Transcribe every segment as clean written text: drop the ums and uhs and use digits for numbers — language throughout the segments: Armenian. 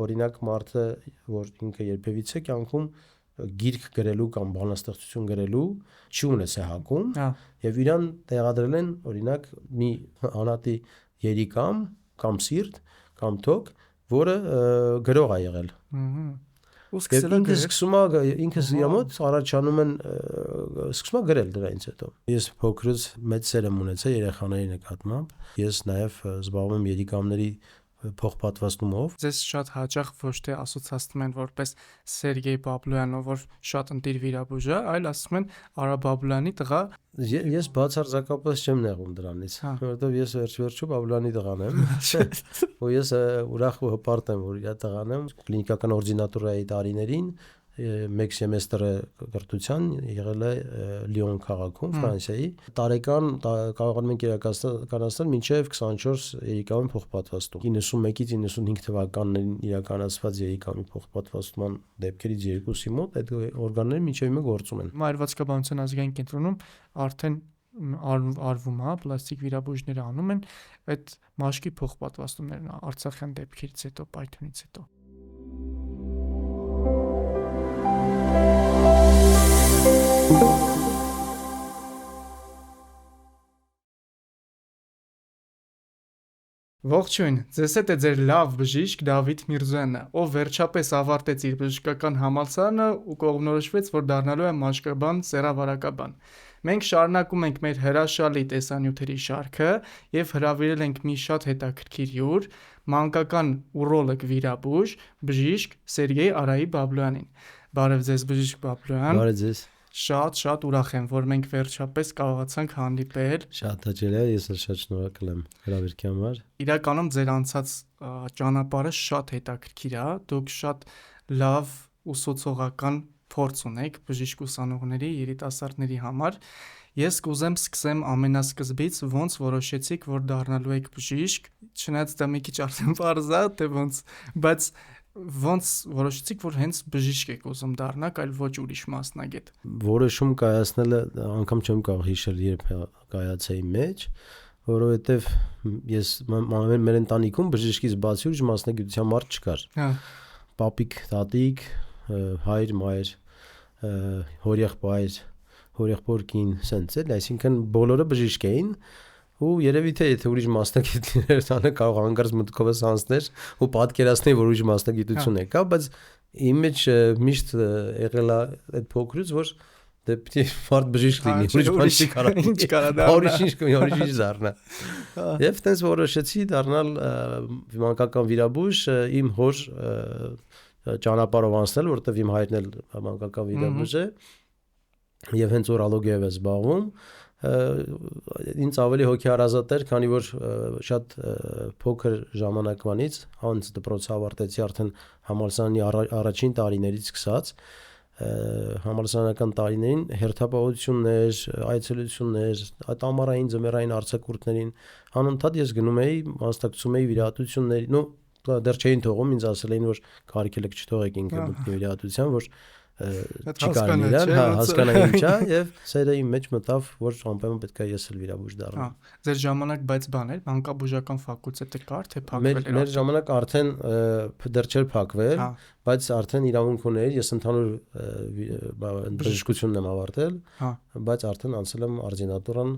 օրինակ մարդը, որ ինքը երբևիցե կյանքում գիրք գրելու կամ բանաստեղծություն գրելու չի ունեցել հակում, եւ իրան տեղադրել են օրինակ մի անատի երիկամ սիրտ կամ թոք, որը գրող է եղել։ Ինքը սկսում է ինքս իր մոտ առաջանում են սկսում է գրել դրանից հետո։ Ես փոքրուց մեծ սեր եմ ունեցել երեխաների նկատմամբ։ Ես նաև զբաղվում եմ երիկամների փոխպատվաստումով։ Ձեզ շատ հաճախ ոչ թե ասոցացնում են որպես Սերգեյ Բաբլոյանով, որ շատ ընտիր վիրաբույժ է, այլ ասում են Արա Բաբլոյանի տղա։ Ես բացարձակապես չեմ նեղում դրանից, որովհետև ես վերջ-վերջո Բաբլոյանի տղան եմ։ Ու ես ուրախ ու հպարտ եմ, որ իր տղան եմ։ Կլինիկական օրդինատուրայի տարիներին մեկ սեմեստրը կրթության եղել է Լիոն քաղաքում, Ֆրանսիայի։ Տարեկան կարողանում ենք իրականացնել մինչև 24 երիկամի փոխպատվաստում։ 91-ից 95 թվականներին իրականացված երիկամի փոխպատվաստման դեպքերից երկուսի մոտ այդ օրգանները մինչև հիմա գործում են։ Մայրվածքաբանության ազգային կենտրոնում արդեն արվում է, պլաստիկ վիրաբույժները անում են այդ մաշկի փոխպատվաստումներն արցախյան դեպքերից հետո, պայթյունից հետո։ Ողջույն, ձեզ հետ է ձեր լավ բժիշկ Դավիթ Միրզոյանը, ով վերջապես ավարտեց իր բժշկական համալսարանը ու կողմնորոշվեց, որ դառնալու է մաշկաբան, սեռավարակաբան։ Մենք շարունակում ենք մեր հրաշալի տեսանյութերի շարքը եւ հրավիրել ենք մի շատ հետաքրքիր հյուր, մանկական ուրոլոգ վիրաբույժ, բժիշկ Սերգեյ Արայի Բաբլոյանին։ Բարև ձեզ բժիշկ Բաբլոյան։ Բարև ձեզ։ Շատ ուրախ եմ, որ մենք վերջապես կարողացանք հանդիպել։ Շատ հաճելի է, ես շատ շնորհակալ եմ հրավերքի համար։ Իրականում ձեր անցած ճանապարհը շատ հետաքրքիր է, դուք շատ լավ ուսուցողական փորձ ունեք բժիշկ ուսանողների, երիտասարդների համար։ Ես կուզեմ սկսեմ ամենասկզբից, ոնց որոշեցիք, որ դառնալու եք բժիշկ, չնայած դա մի քիչ արդեն պարզ է, թե ոնց, բայց ոնց որոշեցիք, որ հենց բժիշկ եք ուզում դառնալ, այլ ոչ ուրիշ մասնագետ։ Որոշում կայացնելը անգամ չեմ կարող հիշել, երբ կայացեի մեջ, որովհետև ես մեր ընտանիքում բժշկից բացի ուրիշ մասնագիտության մարդ չկար։ Պապիկ, տատիկ, հայր, մայր, հորեղբայր, հորեղբոր կին, սենց էլ, այսինքն բոլորը բժիշկ էին։ Ու երևի թե եթե ուրիշ մասնագետ լիներ, դա կարող հանկարծ մտքովս անցներ ու պատկերացնել, որ ուրիշ մասնագիտություն է կա, բայց իմ մեջ միշտ եղել է այդ փոքրուց, որ դե պիտի մարդ բժիշկ լինի, ուրիշ բան չի կարող։ Ինչ կարա դառնա։ Ուրիշ ինչ դառնա։ Եվ տենց որոշեցի դառնալ մանկական վիրաբույժ, իմ հոր ճանապարհով անցնել, որովհետև իմ հայրն էլ մանկական վիրաբույժ է եւ հենց օրալոգիայով է զբաղվում։ Ինձ ավելի հոգեհարազատ էր, քանի որ շատ փոքր ժամանակվանից հենց դպրոց ավարտեցի արդեն համալսարանի առաջին տարիներից սկսած, համալսարանական տարիներին հերթապահություններ, այցելություններ, այդ ամառային ձմեռային արձակուրդներին անընդհատ ես գնում էի, մասնակցում էի վիրահատությունների, դեռ չէին թողում, ինձ ասել էին, որ կարիք եք չթողեք ինքը մտնի վիրահատության, որ չի կարելի իրան, հասկանալի ինչա, եւ սերը իմ մեջ մտավ, որ անպայման պետք է ես էլ վիրաբույժ դառնամ։ Ձեր ժամանակ բայց բան էր, մանկաբուժական ֆակուլտետը կար, թե փակվել էր։ Մեր ժամանակ արդեն դեռ չէր փակվել, բայց արդեն իրավունք ուներ, ես ընդհանուր բժշկությունն եմ ավարտել, բայց արդեն անցել եմ արձինատուրան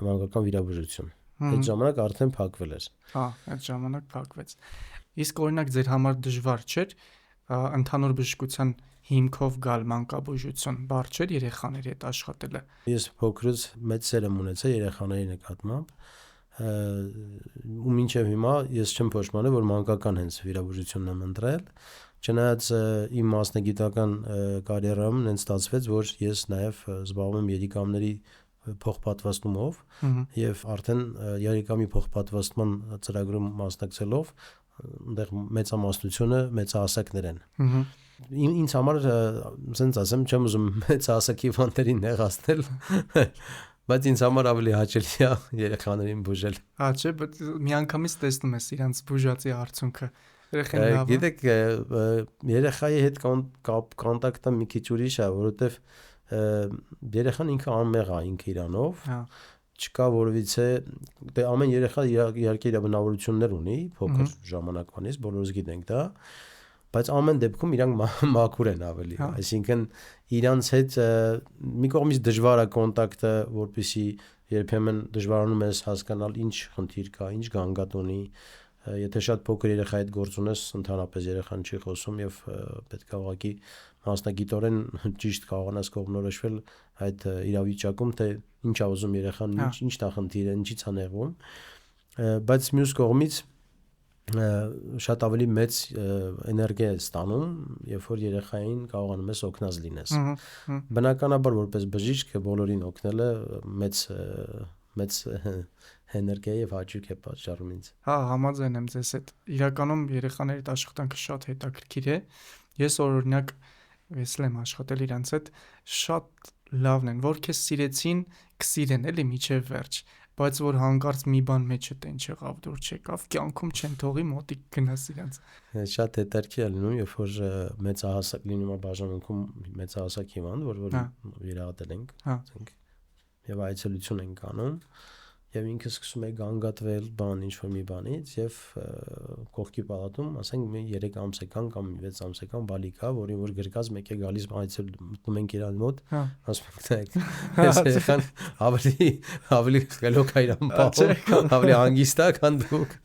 մանկական վիրաբուժություն։ Այդ ժամանակ արդեն փակվել էր։ Այդ ժամանակ փակվեց։ Իսկ օրինակ ձեր համար դժվար չէր ընդհանուր բժշկության հիմքով գալ մանկաբուժություն, բարձ չէր երեխաների հետ աշխատելը։ Ես փոքրուց մեծ սեր եմ ունեցել երեխաների նկատմամբ, ու մինչև հիմա ես չեմ փոշմանել, որ մանկական հենց վիրաբուժությունն եմ ընտրել, չնայած իմ մասնագիտական կարիերայում հենց ստացվեց, որ ես նաև զբաղվում եմ երիկամների փոխպատվաստումով եւ արդեն երիկամի փոխպատվաստման ծրագրում մասնակցելով այնտեղ մեծամասնությունը մեծահասակներ են։ Ինձ համար ասենց ասեմ, չեմ ուզում մեծահասակի վանտերին նեղացնել, բայց ինձ համար ավելի հաճելի է երեխաներին բուժել։ Չէ, բայց միանգամից տեսնում ես իրանց բուժածի արդյունքը։ Երեխան լավ է։ Գիտեք, երեխայի հետ կոնտակտը մի քիչ ուրիշ է, որովհետեւ երեխան ինքը անմեղ է ինքը իրանով, չկա որևիցե, ամեն երեխա իհարկե իր բնավորություններ ունի, փոքր ժամանակվանից բոլորս գիտենք դա, բայց ամեն դեպքում իրանք մաքուր են ավելի, Հա։ այսինքն իրանց հետ մի կողմից դժվար է կոնտակտը, որպեսզի երբեմն դժվարանում ես հասկանալ ինչ խնդիր կա, ինչ գանգատ ունի, եթե շատ փոքր երեխայի հետ գործ ունես, ընդհանրապես երեխան չի խոսում եւ պետք է ուղղակի մասնագիտորեն ճիշտ կարողանաս կողմնորոշվել այդ իրավիճակում, թե ինչ է ուզում երեխան, ինչն է խնդիրը, ինչից է նեղվում, բայց մյուս կողմից շատ ավելի մեծ էներգիա է ստանում, երբ որ երեխային կարողանում ես օգնած լինես։ Բնականաբար որպես բժիշկ բոլորին օգնելը մեծ էներգիա եւ հաճույք է պատճառում ինձ։ Հա, համաձայն եմ ձեզ հետ։ Իրականում երեխաների հետ աշխատանքը շատ հետաքրքիր է։ Ես օրինակ վեսել եմ աշխատել իրանց հետ, շատ լավն են, որ քեզ սիրեցին, կսիրեն էլի միջև վերջ, բայց որ հանկարծ մի բան մեջը տեն չեղավ, դուր չեկավ, կյանքում չեն թողի մոտիկ գնաս իրանց։ Շատ հետաքրքիր է լինում, երբ որ մեծահասակ լինում է բաժանմունքում մեծահասակ հիվանդ, որ վիրահատել ենք, ասենք, եւ այցելություն ենք անում, եւ ինքը սկսում է գանգատվել ինչ-որ մի բանից եւ կողքի պալատում, ասենք, մի 3 ամսական կամ 6 ամսական բալիկ կա, որին որ գրկած մեկ է գալիս այցել մտնում ենք իրան մոտ, ասում ենք, այս երեխան ավելի խելոք է իրան պահում, ավելի հանգիստ է, քան դուք։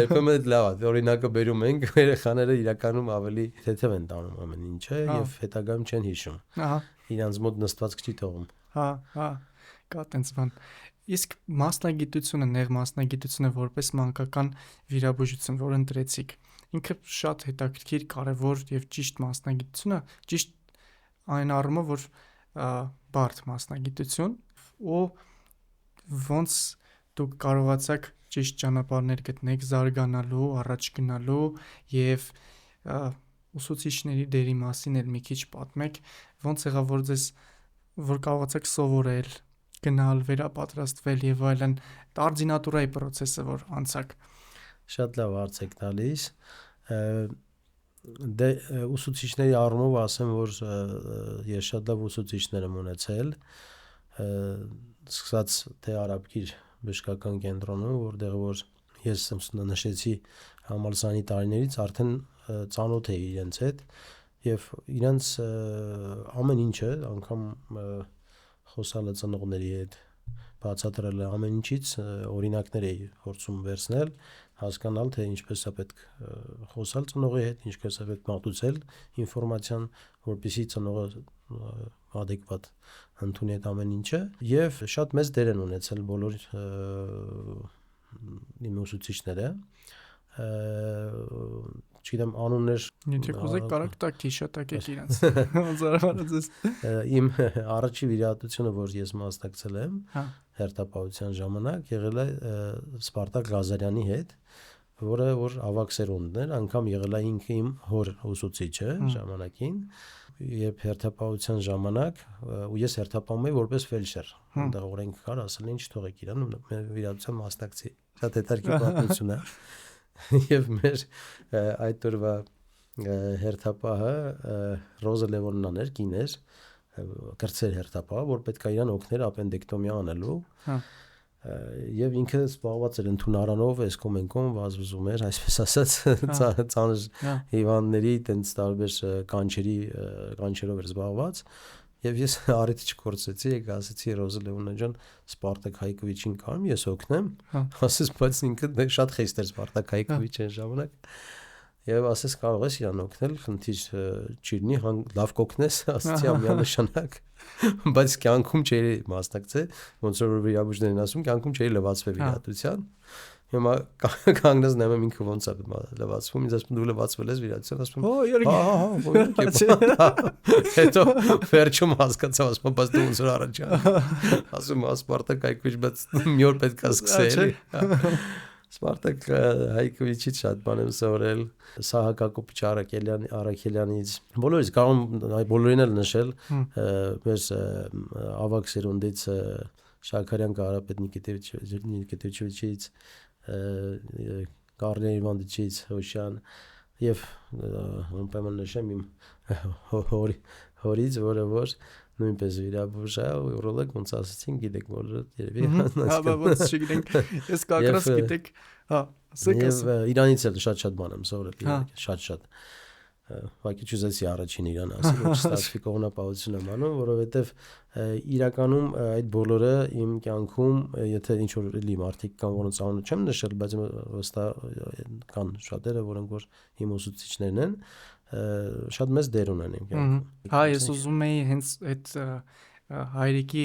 Երբեմն լավ է, օրինակը բերում ենք, երեխաները իրականում ավելի թեթև են տանում ամեն ինչը եւ հետագայում չեն հիշում։ Իրանց մոտ նստվածք չի թողում։ Հա, կա տենց բան։ Իսկ մասնագիտությունը, նեղ մասնագիտությունը որպես մանկական վիրաբուժություն, որ ընտրեցիք, ինքը շատ հետաքրքիր, կարևոր եւ ճիշտ մասնագիտությունը, ճիշտ այն առումով, որ բարդ մասնագիտություն, ու ոնց դուք կարողացաք ճիշտ ճանապարհներ գտնեք զարգանալու, առաջ գնալու եւ ուսուցիչների դերի մասին էլ մի քիչ պատմեք, ոնց եղավ որ կարողացաք սովորել, գնալ, վերապատրաստվել եւ այլն, տարձինատուրայի process-ը որ անցակ։ Շատ լավ հարց եք տալիս։ Դե ուսուցիչների առումով ասեմ, որ ես շատ լավ ուսուցիչներ եմ ունեցել, սկսած թե Արաբկիր բժշկական կենտրոնում, որտեղ որ ես նշեցի համալսարանի տարիներից արդեն ծանոթ էի իրենց հետ եւ իրենց ամեն ինչը, անգամ խոսալը ծնողների հետ, բացատրել ամեն ինչից օրինակներ էի փորձում վերցնել, հասկանալ թե ինչպես է պետք խոսալ ծնողի հետ, ինչպես է պետք մատուցել ինֆորմացիան, որպեսզի ծնողը adekvat ընդունի այդ ամեն ինչը եւ շատ մեծ դեր են ունեցել բոլոր իմ ուսուցիչները, չգիտեմ անուններ, եթե կուզեք կարող տակ հիշատակեք իրանց։ Անձարավարած իմ առաջի վիրահատությունը, որ ես մասնակցել եմ հերթապահության ժամանակ, եղել է Սպարտակ Ղազարյանի հետ, որը որ ավագ սերունդն էր, անգամ եղել է ինքը իմ հոր ուսուցիչը ժամանակին, երբ հերթապահության ժամանակ, ու ես հերթապահում էի որպես ֆելշեր, այնտեղ օրենք կար, ասել են չթողեք իրան, վիրահատության մասնակցի, շատ հետաքրքիր պատմություն է։ Եվ մեր այդ օրվա հերթապահը Ռոզա Լևոննան էր, կին էր, կրտսեր հերթապահ, որ պետք է իրան օգներ ապենդեկտոմիա անելու, եւ ինքը զբաղված էր ընդունարանով, էսկոմենկոմ վազվզում էր, այսպես ասած, ծանր հիվանդների տենց տարբեր կանչերով էր զբաղված, եւ ես արիթ չկորցեցի, եկա ասեցի Ռոզա Լևոննան ջան, Սպարտակ Հայկովիչին կարամ ես օգնեմ, ասես բայց ինքը շատ խիստ էր Սպարտակ Հայկովիչը ժամանակ, եւ ասես կարող ես իրան օգնել, խնդիր չիրնի, լավ կօգնես, ասեցի ամենանշանակ, բայց կյանքում չէի մասնակցել, ոնց որ վիրաբույժներն ասում, կյանքում չէի լվացվել վիրահատության։ Հիմա կանգնած նայում եմ ինքը ոնց է լվացվում, ինձ ասում դու լվացվել ես վիրահատության, ասում հետո վերջում հասկացա, ասում բայց դու ոնց որ առաջ ասում Սպարտակ Հայկովիչ, բայց մի օր պետք է սկսել։ Սպարտակ Հայկովիչից շատ բան եմ սովորել, Սահակակոպիչ Արաքելյանից, բոլորից կարող բոլորին էլ նշել, մեր ավագ սերունդից Շաքարյան Կարապետ Նիկիտեվիչից, Կարլեն Իվանդիչից, Հոշյան եւ ուրեմն նշեմ իմ հորից, որը որ նույնպես վիրաբույժ է, ուրոլոգ, ոնց ասեցին, գիտեք բոլորը երևի։ Հա, ոնց չգիտենք, ես կակրաս գիտեք, հա, ասեք։ Եվ իրանից էլ շատ բան եմ սովորել, շատ։ ուղղակի չուզեցի առաջին իրան ասել, որ չստացվի կողմնապահություն եմ անում, որովհետև իրականում այդ բոլորը իմ կյանքում, եթե ինչ որ լի մարդիկ կան, որոնց անունը չեմ նշել, բայց վստահ կան շատերը, որոնք որ իմ ուսուցիչներն են, շատ մեծ դեր ունեն իմ կյանքում։ Հա, ես ուզում էի հենց այդ հայրիկի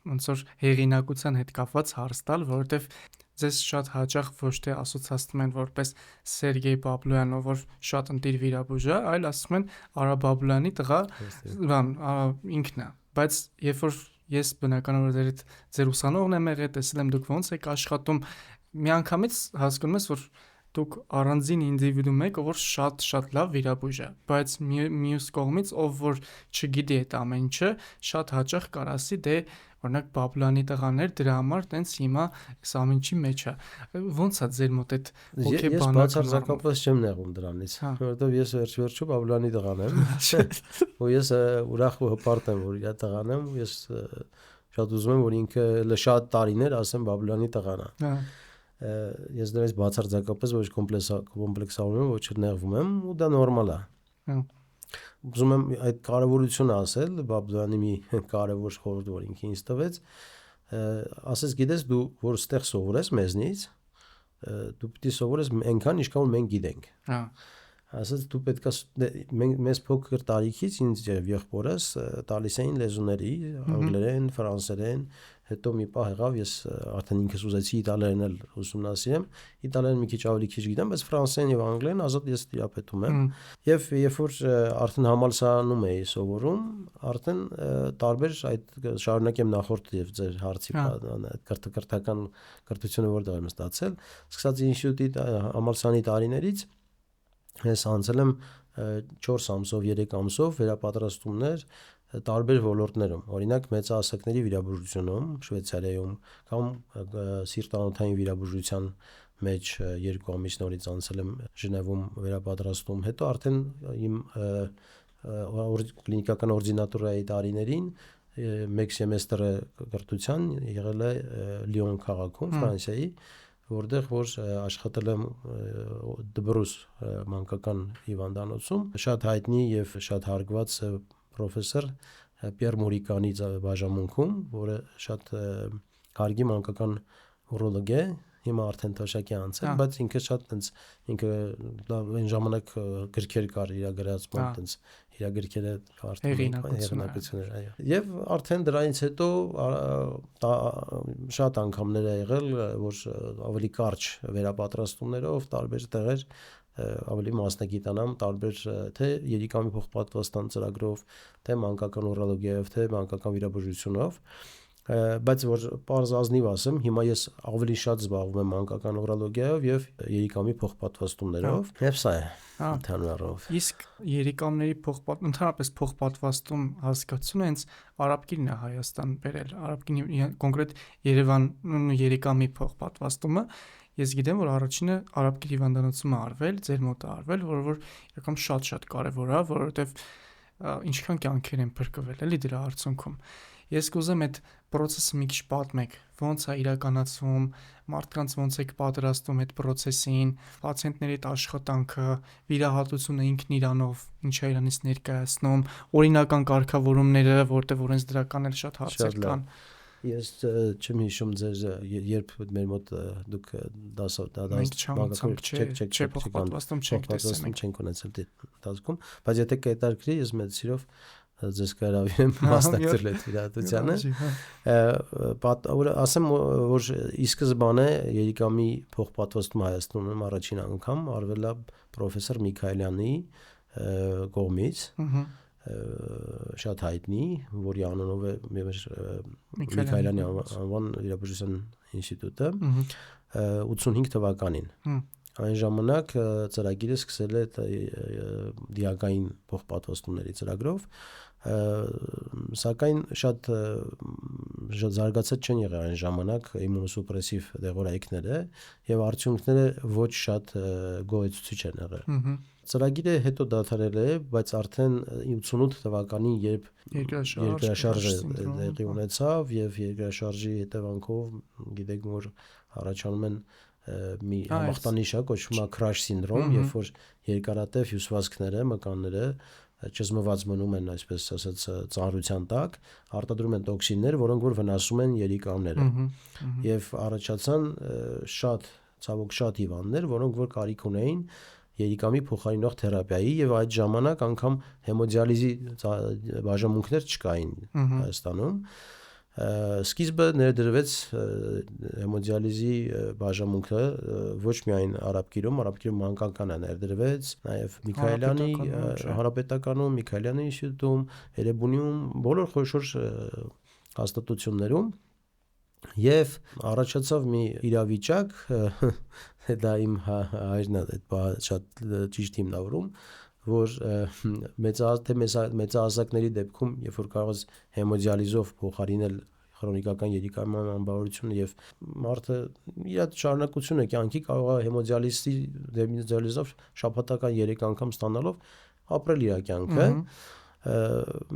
ոնց որ հեղինակության հետ կապված հարց տալ, որովհետև ձեզ շատ հաճախ ոչ թե ասոցացնում են որպես Սերգեյ Բաբլոյանը, որ շատ ընտիր վիրաբույժ է, այլ ասում են Արա Բաբլոյանի տղա, բան, ինքն է։ Բայց երբ որ ես բնականաբար ձեր ուսանողն եմ եղել, տեսել եմ դուք ոնց եք աշխատում, միանգամից հասկանում ես, որ դուք առանձին ինդիվիդուում եք, որ շատ լավ վիրաբույժ է, բայց մյուս կողմից ով որ չգիտի այդ ամեն ինչը, շատ հաճախ կար ասի, դե օրինակ Բաբլոյանի տղաներ դրա համար տենց հիմա այս ամեն ինչի մեջ է։ Ոնց է ձեր մոտ այդ հոգեբանական։ Ես բացարձակապես չեմ նեղում դրանից, որովհետև ես վերջ-վերջու Բաբլոյանի տղան եմ, ու ես ուրախ ու հպարտ եմ, որ իր տղան եմ, ու ես շատ ուզում եմ, որ ինքը շատ տարիներ ասեմ Բաբլոյանի տղան է։ Ես դրանից բացարձակապես ոչ կոմպլեքսավորում եմ, ոչ նեղվում եմ, ու դա նորմալ է։ Ուզում եմ այդ կարևորությունը ասել, Բաբլոյանի մի կարևոր խորհուրդ, որ ինքը ինձ տվեց, ասես գիտես դու որ ստեղ սովորես մեզնից, դու պիտի սովորես այնքան, ինչքան որ մենք գիտենք։ Ասես դու պետք է մեզ փոքր տարիքից ինձ եւ եղբորս տալիս էին լեզուների, անգլերեն, ֆրանսերեն, հետո մի պահ եղավ ես արդեն ինքս ուզեցի իտալերեն էլ ուսումնասիրեմ, իտալերեն մի քիչ ավելի քիչ գիտեմ, բայց ֆրանսերեն եւ անգլերեն ազատ ես տիրապետում եմ։ Եվ երբ որ արդեն համալսարանում էի սովորում, արդեն տարբեր այդ շարունակեմ նախորդ եւ ձեր հարցի կրթական կրթությունը որտեղ եմ ստացել, սկսած ինստիտուտի համալսարանի տարիներից ես անցել եմ 4 ամսով, 3 ամսով վերապատրաստումներ տարբեր ոլորտներում, օրինակ մեծահասակների վիրաբուժությունում, Շվեյցարիայում կամ սիրտանոթային վիրաբուժության մեջ 2 ամիս նորից անցել եմ Ժնևում վերապատրաստում, հետո արդեն իմ կլինիկական օրդինատուրայի տարիներին 1 սեմեստրը կրթության եղել է Լիոն քաղաքում, Ֆրանսիայի, որտեղ որ աշխատել եմ Դբրուս մանկական հիվանդանոցում, շատ հայտնի եւ շատ հարգված պրոֆեսոր Պիեր Մուրիկանի բաժանմունքում, որը շատ հարգի մանկական ուրոլոգ է, հիմա արդեն թոշակի անցել, բայց ինքը շատ տենց ինքը այն ժամանակ գրքեր կար իր գրածման տենց իր գրքերը հեղինակություն էր, այո։ Եվ արդեն դրանից հետո շատ անգամներ ա եղել, որ ավելի կարճ վերապատրաստումներով տարբեր տեղեր ավելի մասնագիտանամ տարբեր թե երիկամի փոխպատվաստան ծրագրով, թե մանկական ուրոլոգիայով, թե մանկական վիրաբուժությունով, բայց որ պարզ ազնիվ ասեմ, հիմա ես ավելի շատ զբաղվում եմ մանկական ուրոլոգիայով եւ երիկամի փոխպատվաստումներով, եւ սա է ընդհանրով։ Իսկ երիկամների ընդհանրապես փոխպատվաստում հասկացությունը հենց Արաբկիրն է Հայաստան բերել, Արաբկիրի կոնկրետ Երևան երիկամի փոխպատվաստումը Ես գիտեմ, որ առաջինը Արաբկիր հիվանդանոցում է արվել, ձեր մոտ է արվել, որ իրական շատ կարևոր է, որովհետև ինչքան կյանքեր են փրկվել, էլի դրա արդյունքում։ Ես կուզեմ այդ process-ը մի քիչ պատմեք, ոնց է իրականացվում, մարդկանց ոնց եք պատրաստում այդ process-ին, պացիենտների այդ աշխատանքը, վիրահատությունը ինքն իրանով, ինչ է իրանից ներկայացնում, օրինական կարգավորումները, որտեղ օրենսդրական էլ շատ հարցեր կան։ Ես չեմ հիշում ձեզ երբ մեր մոտ դուք չենք ունեցել դասում, բայց եթե կետարկրի ես մեծ սիրով ձեզ կհրավիրեմ մասնակցել այդ վիրահատությանը։ Ասեմ, որ ի սկզբանե երիկամի փոխպատվաստում Հայաստանում առաջին անգամ արվել է պրոֆեսոր Միքայելյանի կողմից, շատ հայտնի, որի անունով է Միքայելյանի անվան վիրաբուժության ինստիտուտը 85 թվականին։ Այն ժամանակ ծրագիրը սկսել է դիակային փոխպատվաստումների ծրագրով, սակայն շատ զարգացած չեն եղել այն ժամանակ իմունոսուպրեսիվ դեղորայքները եւ արդյունքները ոչ շատ գոհեցուցիչ են եղել։ Ծրագիրը հետո դադարել է, բայց արդեն 88 թվականին, երբ երկրաշարժը տեղի ունեցավ եւ երկրաշարժի հետևանքով գիտեք որ առաջանում են մի համախտանիշ է, կոչվում է crash syndrome, երբ որ երկարատև հյուսվածքները, մկանները ճզմված մնում են, այսպես ասած, ծանրության տակ, արտադրում են տոքսիններ, որոնք որ վնասում են երիկամները։ Եվ առաջացան ցավոք շատ հիվանդներ, որոնք որ կարիք ունեին երիկամի փոխարինող թերապիայի, եւ այդ ժամանակ անգամ հեմոդիալիզի բաժանմունքներ չկային Հայաստանում։ Սկիզբը ներդրվեց հեմոդիալիզի բաժանմունքը ոչ միայն Արաբկիրում մանկական է ներդրվեց, նաև Միքայելյանի հանրապետականում, Միքայելյանի ինստիտուտում, Էրեբունիում, բոլոր խոշոր հաստատություններում, եւ առաջացավ մի իրավիճակ, դա իմ հայրն է այդ շատ ճիշտ հիմնավորում, որ մեծահասակների դեպքում, երբ որ կարող ես հեմոդիալիզով փոխարինել քրոնիկական երիկամային անբավարարությունը եւ մարդը իր շարունակությունը կյանքի կարող է հեմոդիալիզով շաբաթական 3 անգամ ստանալով ապրել իր կյանքը,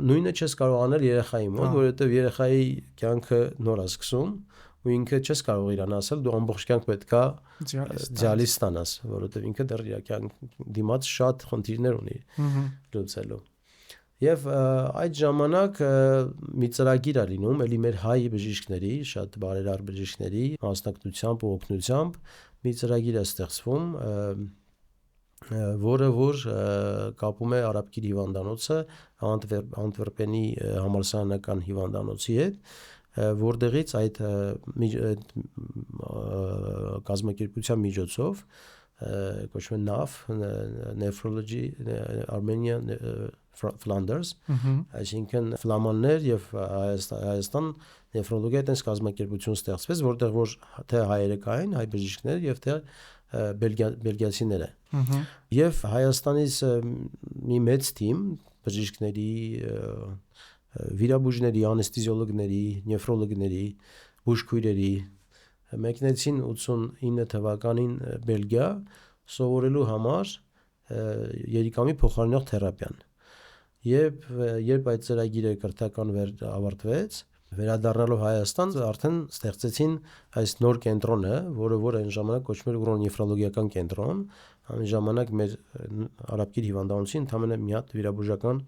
նույնը չես կարող անել երեխայի մոտ, որովհետեւ երեխայի կյանքը նոր է սկսում ու ինքը չես կարող իրան ասել դու ամբողջ կյանք պետքա դիալիզ ստանաս, որովհետև ինքը դեռ իր կյանք դիմաց շատ խնդիրներ ունի լուծելու։ Եվ այդ ժամանակ մի ծրագիր է լինում, ելի մեր հայ բժիշկների, շատ բարերար բժիշկների մասնակցությամբ ու օգնությամբ մի ծրագիր է ստեղծվում, որը որ կապում է Արաբկիր հիվանդանոցը Անտվերպենի համալսարանական հիվանդանոցի հետ, որտեղից այդ կազմակերպության միջոցով կոչվում է NAF Nephrology Armenia Flanders, այսինքն ֆլամաններ եւ Հայաստան նեֆրոլոգիա այդպես կազմակերպություն ստեղծվեց, որտեղ որ թե հայերը կային, հայ բժիշկներ եւ թե բելգիացիները։ Եվ Հայաստանից մի մեծ թիմ բժիշկների, վիրաբույժների, անեստեզիոլոգների, նեֆրոլոգների, բուժքույրերի մեկնեցին 89 թվականին Բելգիա սովորելու համար երիկամի փոխարինող թերապիան։ Երբ այդ ծրագիրը կրթական ավարտվեց, վերադառնալով Հայաստան, արդեն ստեղծեցին այս նոր կենտրոնը, որը որ այն ժամանակ կոչվում էր ուրոնեֆրոլոգիական կենտրոն, այն ժամանակ մեր Արաբկիր հիվանդանոցի ընդամենը մի հատ վիրաբուժական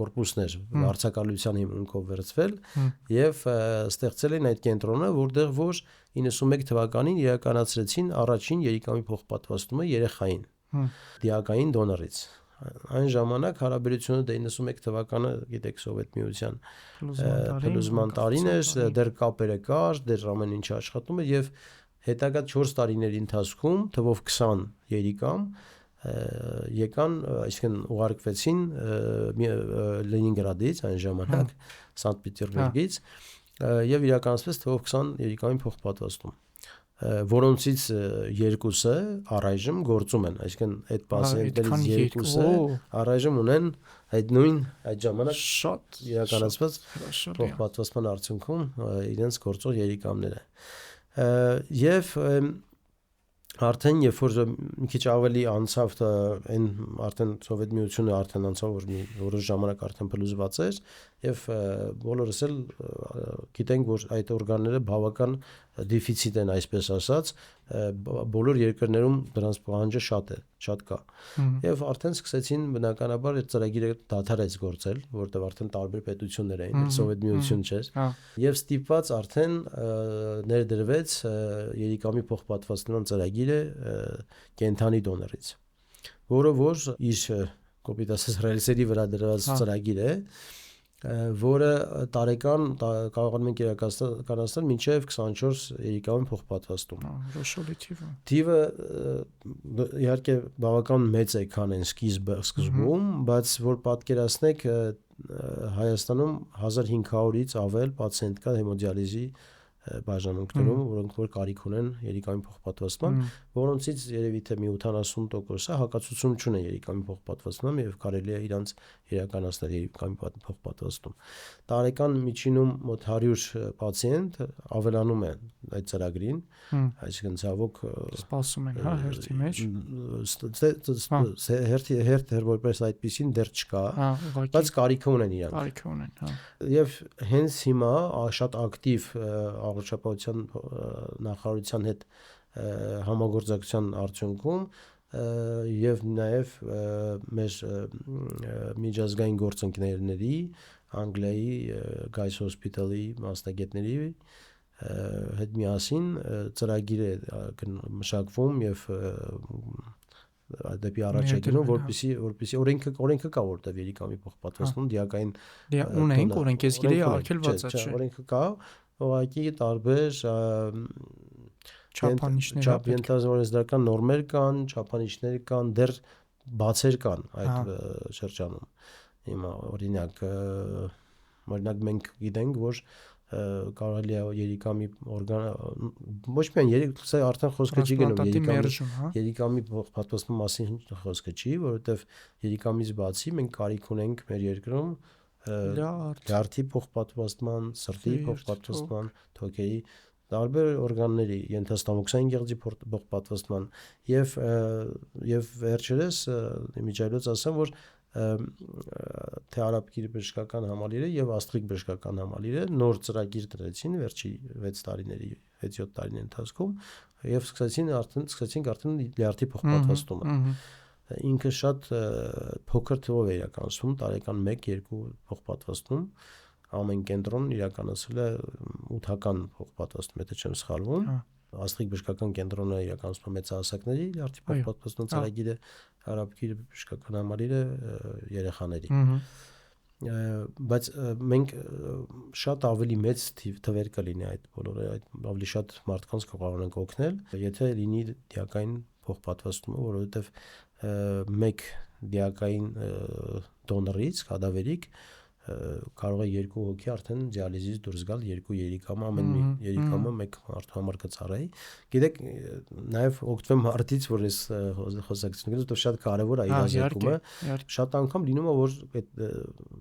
կորպուսներ վարձակալության հիմունքով վերցվել եւ ստեղծել են այդ կենտրոնը, որտեղ որ 91 թվականին իրականացրեցին առաջին երիկամի փոխպատվաստումը երեխային դիակային դոնորից։ Այն ժամանակ հարաբերությունը 91 թվականը, գիտեք, Սովետ միության փլուզման տարին էր, դեռ կապերը կար, դեռ ամեն ինչ աշխատում էր եւ հետագա 4 տարիների ընթացքում թվով 20 երիկամ եկան, այսինքն ուղարկվեցին Լենինգրադից այն ժամանակ, Սանտ Պետերբուրգից եւ իրականացվեց թվով 20 երիկամի փոխպատվաստում, որոնցից երկուսը առայժմ գործում են, այսինքն այդ պացիենտներից երկուսը առայժմ ունեն այդ ժամանակ շատ իրականացված փոխպատվաստման արդյունքում իրենց գործող երիկամները։ Եվ արդեն երբ որ մի քիչ ավելի անցավ այն արդեն Սովետ միությունը արդեն անցավ որ մի որոշ ժամանակ արդեն փլուզված էր եւ բոլորս էլ գիտենք որ այդ օրգանները բավական դեֆիցիտ են այսպես ասած բոլոր երկրներում դրանց պահանջը շատ կա եւ արդեն սկսեցին բնականաբար այդ ծրագիրը դադարեց գործել որտեղ արդեն տարբեր պետություններ էին Սովետ միություն չէր եւ ստիպված արդեն ներդրվեց երիկամի փոխպատվաստման ծրագիրը կենթանի դոնորից որը որ իր կոպիտ ասած ռելսերի վրա դրված ծրագիր է որը տարեկան կարողանում ենք իրականացնել մինչև 24 երիկամի փոխպատվաստում։ Հրաշալի թիվը իհարկե բավական մեծ է, քան այն սկզբում, բայց որ պատկերացնեք Հայաստանում 1500-ից ավել պացիենտ կա հեմոդիալիզի բաժանմունքներում, որոնք որ կարիք ունեն երիկամի փոխպատվաստման, որոնցից երևի թե մի 80%-ը հակացություն չունեն երիկամի փոխպատվաստման եւ կարելի է իրանց իրականացնել երիկամի փոխպատվաստում։ Տարեկան միջինում մոտ 100 պացիենտ ավելանում է այդ ծրագրին, այսինքն ցավոք սպասում են, հա, հերթի մեջ։ Հերթ որպես այդպեսին դեռ չկա, բայց կարիք ունեն իրանք։ Կարիք ունեն, հա։ Եվ հենց հիմա շատ ակտիվ առողջապահության նախարարության հետ համագործակցության արդյունքում եւ նաեւ մեր միջազգային գործընկերների Անգլիայի Guy's Hospital-ի մասնագետների հետ միասին ծրագիր է մշակվում եւ դեպի առաջ է գնում, որպեսզի օրենքը կա, որտեղ երիկամի փոխպատվաստում դիակային ունենք օրենք, ես գիտեի արգելված է, չէ։ Օրենքը կա, ուղղակի տարբեր չափանիշներ նորմեր կան, չափանիշներ կան, դեռ բացեր կան այդ շրջանում։ Հիմա օրինակ մենք գիտենք, որ կարելի է երիկամի օրգան ոչ միայն սա արդեն խոսքը չի գնում երիկամի փոխպատվաստման մասին խոսքը չի, որովհետև երիկամից բացի մենք կարիք ունենք մեր երկրում լյարդի փոխպատվաստման, սրտի փոխպատվաստման, թոքերի տարբեր օրգանների ենթաստամոքսային գեղձի փոխպատվաստման եւ վերջերս իմիջիայլոց ասեմ, որ թե արաբկիր բժշկական համալիրը եւ աստղիկ բժշկական համալիրը նոր ծրագիր դրեցին վերջի 6 տարիների 6-7 տարիների ընթացքում եւ սկսեցինք արդեն լյարդի փոխպատվաստումը ինքը շատ փոքր թվով է իրականացվում տարեկան 1-2 փոխպատվաստում ամեն կենտրոն իրականացրել է 8-ական փոխպատվաստում եթե չեմ սխալվում աստղիկ բժշկական կենտրոնը իրականացնում մեծահասակների լյարդի փոխպատվաստման ծրագիրը արաբկիր բժշկական համալիրը երեխաների բայց մենք շատ ավելի մեծ թվեր կլինի այդ բոլորը ավելի շատ մարդկանց կարող ենք օգնել եթե լինի դիակային փոխպատվաստումը որովհետև մեկ դիակային դոնորից կադավերիկ կարող է 2 հոգի արդեն դիալիզից դուրս գալ 2 երիկամը ամեն երիկամը մեկ մարդու համար կծառայի գիտեք նաև օգտվեմ մարդից որ ես խոսակցություն գտու շատ կարևոր է իրազեկումը շատ անգամ լինում է որ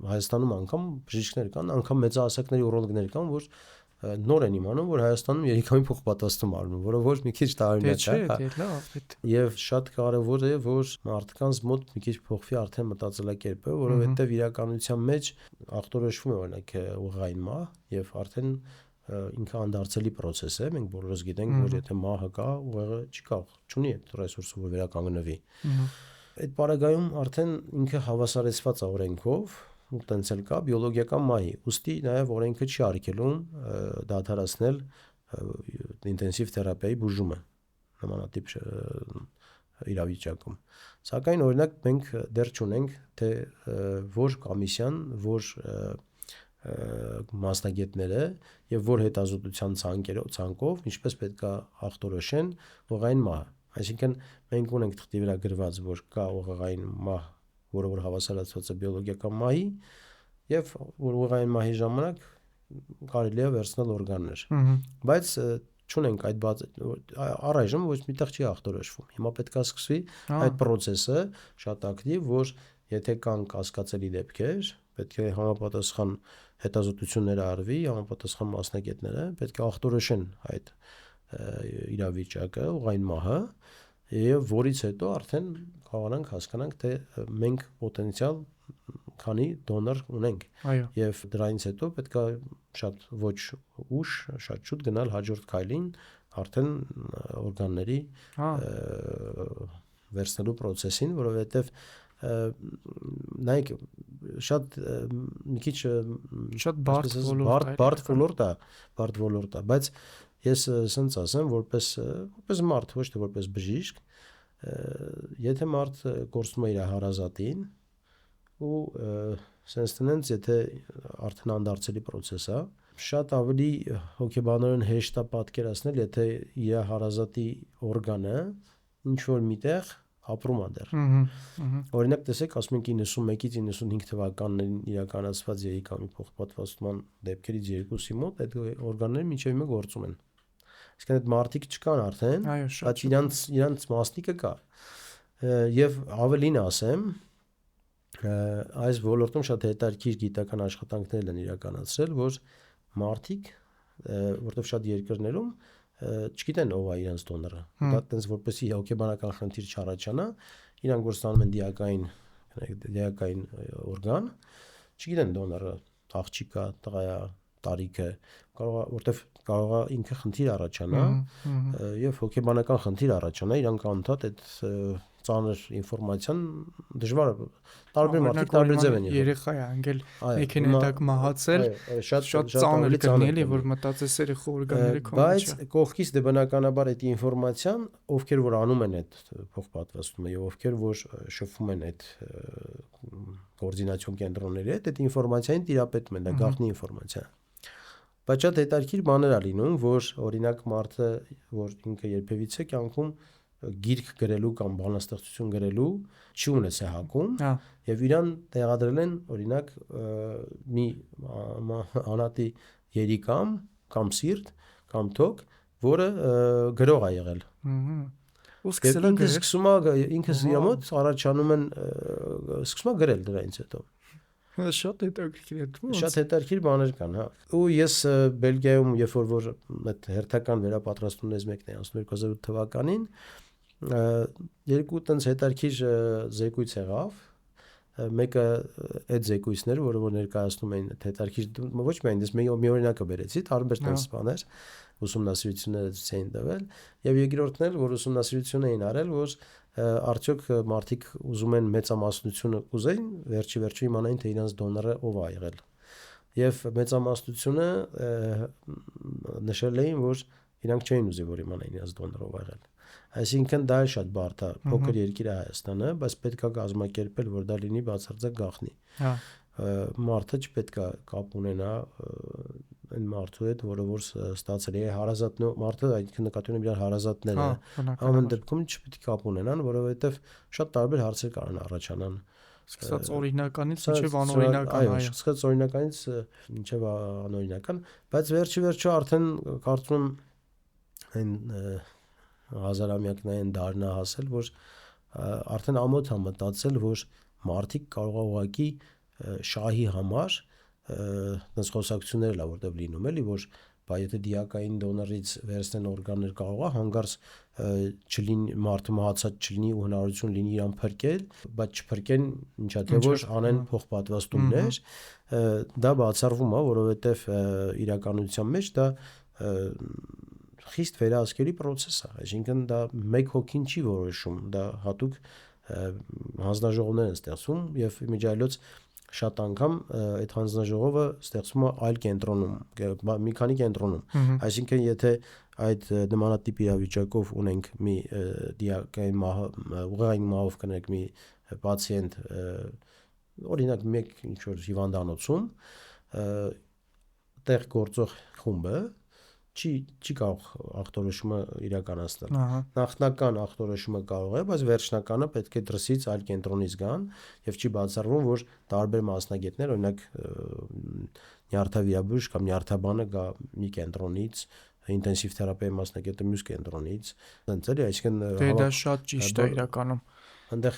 Հայաստանում անգամ բժիշկներ կան անգամ մեծահասակների урологներ կան որ նոր են իմանում որ Հայաստանում երիկամի փոխպատվաստում արվում որը ոչ մի քիչ տարօրինակ է եւ շատ կարեւոր է որ մարդկանց մոտ մի քիչ փոխվի արդեն մտածելակերպը որովհետեւ իրականության մեջ ախտորոշվում է օրինակ ուղղային մահ եւ արդեն ինքը անդարձելի process է մենք բոլորս գիտենք որ եթե մահը կա ուղեղը չունի այդ ռեսուրսը որ վերականգնվի այդ պարագայում արդեն ինքը հավասարեցված է օրենքով ու տենց էլ կա բիոլոգիական մահի ուստի նաև օրենքը չի արգելում դադարեցնել ինտենսիվ թերապիայի բուժումը նմանատիպ իրավիճակում սակայն օրինակ մենք դեռ չունենք թե որ կոմիսիան որ մասնագետները եւ որ հետազոտության ցանկով ինչպես պետք է ախտորոշեն ուղղային մահը այսինքն մենք ունենք թղթի վրա գրված որ կա ուղղային մահ որը որ հավասարացված է բիոլոգիական մահի եւ որ ուղղային մահի ժամանակ կարելի է վերցնել օրգաններ բայց չունենք այդ առայժմ ոչ միտեղ չի ախտորոշվում հիմա պետք է սկսվի այդ process-ը շատ ակտիվ որ եթե կան կասկածելի դեպքեր պետք է համապատասխան հետազոտություններ արվի համապատասխան մասնագետները պետք է ախտորոշեն այդ իրավիճակը ուղղային մահը եւ որից հետո արդեն կարողանանք հասկանանք թե մենք պոտենցիալ քանի դոնոր ունենք եւ դրանից հետո պետք է շատ ոչ ուշ շատ շուտ գնալ հաջորդ քայլին արդեն օրգանների վերցնելու process-ին որովհետեւ նայեք շատ մի քիչ շատ բարդ ոլորտ է բայց ես ասենց ասեմ որպես մարդ ոչ թե որպես բժիշկ եթե մարդ կորցնում է իր հարազատին ու sense տնենց եթե արդեն անդարձելի process է շատ ավելի հոգեբանորեն հեշտ է պատկերացնել եթե իր հարազատի օրգանը ինչ որ միտեղ ապրում է դեռ օրինակ տեսեք ասում ենք 91-ից 95 թվականներին իրականացված երիկամի փոխպատվաստման դեպքերից երկուսի մոտ այդ օրգանները մինչև հիմա գործում են իսկ այդ մարտիկ չկան արդեն բայց իրանց մասնիկը կա եւ ավելին ասեմ այս ոլորտում շատ հետաքրքիր գիտական աշխատանքներ են իրականացրել որ մարտիկ որտեղ շատ երկրներում չգիտեն ով է իրենց դոնորը դա տենց որպեսի հոգեբանական խնդիր չառաջանա իրանք որ ստանում են դիակային օրգան չգիտեն դոնորը աղջիկա տղա տարիքը, որտեվ կարող է ինքը խնդիր առաջանա եւ հոգեբանական խնդիր առաջանա, իրանք անդադ այդ ծանր ինֆորմացիան դժվար է, տարբեր մարդիկ տարբեր ձև են եղել։ Երեխա է անգել մեքենա տակ մահացել, շատ ծանր կլինի, որ մտածես երեխաները բայց կողքից դե բնականաբար այդ ինֆորմացիան, ովքեր որ անում են այդ փոխպատվաստումը եւ ովքեր որ շփվում են այդ կոորդինացիոն կենտրոնների հետ, այդ ինֆորմացիային տիրապետում են, դա գաղտնի ինֆորմացիա։ Բայց շատ հետաքրքիր բաներ ա լինում, որ օրինակ մարդը, որ ինքը երբևիցե կյանքում գիրք գրելու կամ բանաստեղծություն գրելու չի ունես է հակում եւ իրան տեղադրել են օրինակ մի անատի երիկամ կամ սիրտ կամ թոք, որը գրող է եղել։ Ու սկսել է ինքս իր մոտ առաջանում են սկսում է գրել դրանից հետո։ Շատ հետաքրքիր է։ Շատ հետաքրքիր բաներ կան, հա։ Ու ես Բելգիայում երբ որ այդ հերթական վերապատրաստումներից մեկն է անցնում 2008 թվականին, երկու տենց հետաքրքիր զեկույց եղավ։ Մեկը այդ զեկույցն էր, որը որ ներկայացնում էին հետաքրքիր ոչ միայն դες մի օրինակը բերեցի, տարբեր տենց բաներ, ուսումնասիրությունները ցույց էին տվել, եւ երկրորդն էլ, որ ուսումնասիրություն էին արել, որ արդյոք մարդիկ ուզում են մեծամասնությունը կուզեին, վերջի իմանային թե իրենց դոնորը ով է եղել։ Եվ մեծամասնությունը նշել էին, որ իրանք չէին ուզի, որ իմանային իրենց դոնորը ով է եղել։ Այսինքն դա է շատ բարդ է, փոքր երկիր է Հայաստանը, բայց պետք է կազմակերպել, որ դա լինի բացարձակ գաղտնի։ Մարդը չպետք է կապ ունենա այն մարդու հետ, որը որ ստացել է հարազատ մարդը, այդ նկատի ունեմ իրար հարազատները, ամեն դեպքում չպետք է կապ ունենան, որովհետև շատ տարբեր հարցեր կարող են առաջանան։ Սկսած օրինականից մինչև անօրինական, այո, սկսած օրինականից մինչև անօրինական, բայց վերջի արդեն կարծում եմ այն հազարամյակներին դառնա հասել, որ արդեն ամոթ է մտածել, որ մարդիկ կարող է ուղղակի շահի համար այնպես խոսակցություններ լա որտեղ լինում էլի, որ բայ եթե դիակային դոնորից վերցնեն օրգաններ կարող է հանգարց չլինի մարդը մահացած չլինի ու հնարավորություն լինի իրան փրկել, բայց չփրկեն ինչա թե որ անեն փոխպատվաստումներ, դա բացառվում է, որովհետև իրականության մեջ դա խիստ վերահսկելի process է, այսինքն դա մեկ հոգին չի որոշում, դա հատուկ հանձնաժողովներ են ստեղծում եւ իմիջիայլոց շատ անգամ այդ հանձնաժողովը ստեղծվում է այլ կենտրոնում, մի քանի կենտրոնում, այսինքն եթե այդ նմանատիպ իրավիճակով ունենք մի դիակային ուղեղային մահով կնենք մի պացիենտ, օրինակ մեկ ինչ որ հիվանդանոցում, տեղ գործող խումբը չի կարող ախտորոշումը իրականացնել։ Նախնական ախտորոշումը կարող է, բայց վերջնականը պետք է դրսից այլ կենտրոնից գան եւ չի բացառվում, որ տարբեր մասնագետներ, օրինակ նյարդավիրաբույժ կամ նյարդաբանը գա մի կենտրոնից, ինտենսիվ թերապիայի մասնագետը մյուս կենտրոնից, այնց էլի, այսինքն դա շատ ճիշտ է իրականում։ Այնտեղ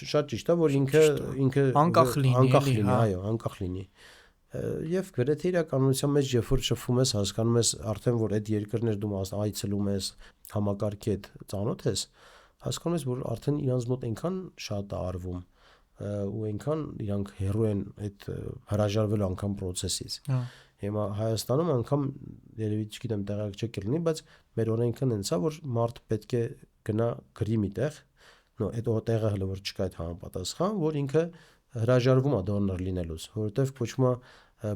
շատ ճիշտ է, որ ինքը անկախ լինի, այո, անկախ լինի։ Եվ գրեթե իրականության մեջ երբ որ շփվում ես, հասկանում ես արդեն որ այդ երկրներ դու այցելում ես, համակարգի հետ ծանոթ ես, հասկանում ես որ արդեն իրանց մոտ այնքան շատ է արվում ու այնքան իրանք հեռու են այդ հրաժարվելու անգամ process-ից։ Հիմա Հայաստանում անգամ երևի չգիտեմ տեղակ չեք լինի, բայց մեր օրենքն այնց է որ մարդ պետք է գնա գրի միտեղ, այդ տեղը հələ որ չկա այդ համապատասխան, որ ինքը հրաժարվում է դոնոր լինելուց, որովհետև կոչվում է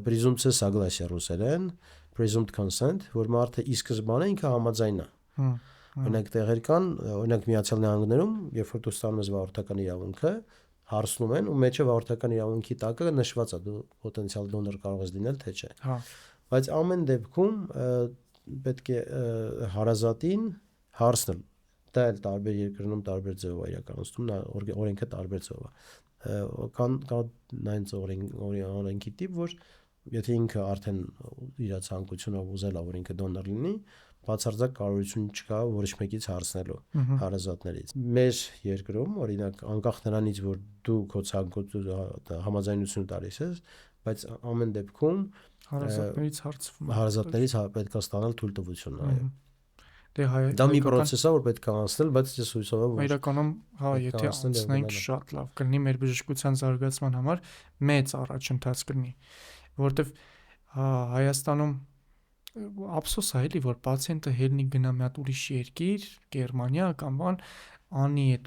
presumptive согласие ռուսերեն, presumed consent, որ մարդը ի սկզբանե ինքը համաձայն է։ Օրինակ տեղեր կան, օրինակ Միացյալ Նահանգներում, երբ որ դու ստանում ես վարորդական իրավունքը, հարցնում են ու մեջը վարորդական իրավունքի տակը նշված է դու պոտենցիալ դոնոր կարող ես լինել թե չէ։ Բայց ամեն դեպքում պետք է հարազատին հարցնել։ Դա էլ տարբեր երկրներում տարբեր ձևով է իրականացնում, օրենքը տարբեր ձևով է։ Կան նայած օրենքի տիպ, որ եթե ինքը արդեն իր ցանկությունը ուզել է, որ ինքը դոնոր լինի, բացարձակ կարողություն չկա որոշ մեկից հարցնելու հարազատներից։ Մեր երկրում, օրինակ, անկախ նրանից, որ դու քո ցանկությունը համաձայնություն տալիս ես, բայց ամեն դեպքում հարազատներից պետք է ստանալ թույլտվություն, այո։ Դա մի process է, որ պետք է անցնել, բայց ես հույսով եմ, որ իրականում, եթե անցնենք շատ լավ կլինի մեր բժշկության զարգացման համար մեծ առաջընթաց կլինի, որովհետև Հայաստանում ափսոս է էլի, որ պացիենտը հելնի գնա մի հատ ուրիշ երկիր, Գերմանիա կամ բան, անի այդ